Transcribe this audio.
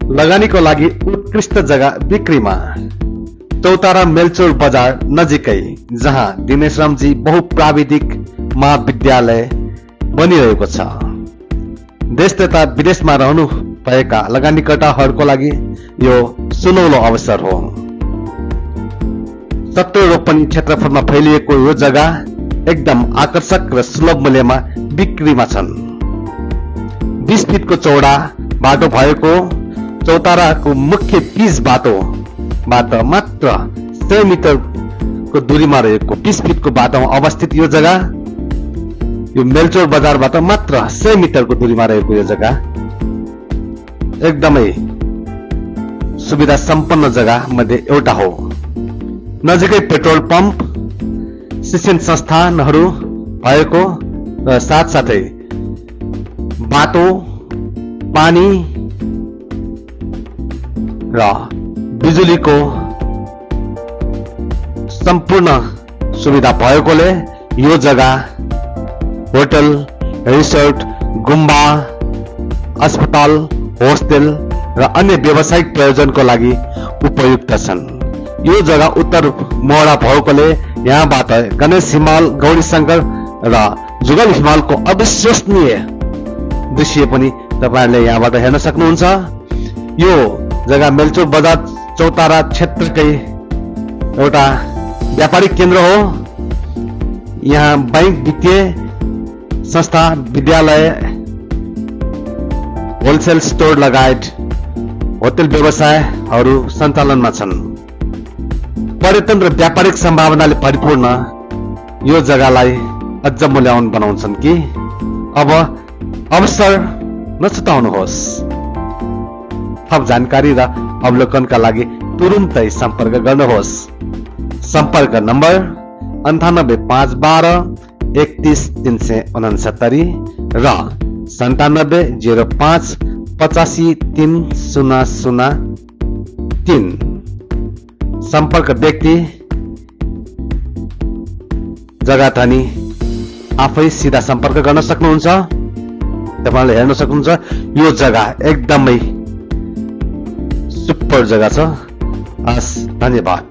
लगानीको लागि उत्कृष्ट जग्गा बिक्रीमा। चौतारा मेलचोर बजार नजिकै, जहाँ दिनेशरामजी बहुप्राविधिक महाविद्यालय बनिरहेको छ। देश तथा विदेशमा रहनु भएका लगानीकर्ताहरूको लागि यो सुनौलो अवसर हो। 70 रोपनी क्षेत्रफलमा फैलिएको यो जग्गा एकदम आकर्षक र सुलभ मूल्यमा बिक्रीमा छन्। 20 फिटको चौडा बाटो भएको चौताराको मुख्य पिच बाटोबाट मात्र 100 मिटरको दूरीमा रहेको 20 फिटको बाटोमा अवस्थित यो जग्गा, यो मेलचोर बजारबाट मात्र 100 मिटरको दूरीमा रहेको यो जग्गा एकदमै सुविधा सम्पन्न जग्गा मध्ये एउटा हो। नजिकै पेट्रोल पम्प, शिक्षण संस्थानहरू भएको र साथसाथै बाटो, पानी र बिजुलीको सम्पूर्ण सुविधा भएकोले यो जग्गा होटल, रिसोर्ट, गुम्बा, अस्पताल, होस्टेल र अन्य व्यावसायिक प्रयोजनको लागि उपयुक्त छन्। यो जग्गा उत्तर मोहडा भएकोले यहाँबाट गणेश हिमाल, गौरी शंकर र जुगल हिमालको अविश्वसनीय दृश्य पनि तपाईहरुले यहाँबाट हेर्न सक्नुहुन्छ। यो जग्गा मेलचोर बजार चौतारा क्षेत्रकै एउटा व्यापारिक केन्द्र हो। यहाँ बैंक, वित्तीय संस्था, विद्यालय, होलसेल स्टोर लगायत होटल व्यवसायहरू सञ्चालनमा छन्। पर्यटन र व्यापारिक सम्भावनाले परिपूर्ण यो जग्गालाई अझ मूल्यवान बनाउँछन् कि अब अवसर नछुटाउनुहोस्। थप जानकारी र अवलोकनका लागि तुरुन्तै सम्पर्क गर्नुहोस्। सम्पर्क नम्बर 98 512 31369 र 9705 85 3003। सम्पर्क व्यक्ति जग्गाधनी आफै सिधा सम्पर्क गर्न सक्नुहुन्छ। तपाईले हेर्न सक्नुहुन्छ यो जग्गा एकदमै सुपर जग्गा छ। धन्यवाद।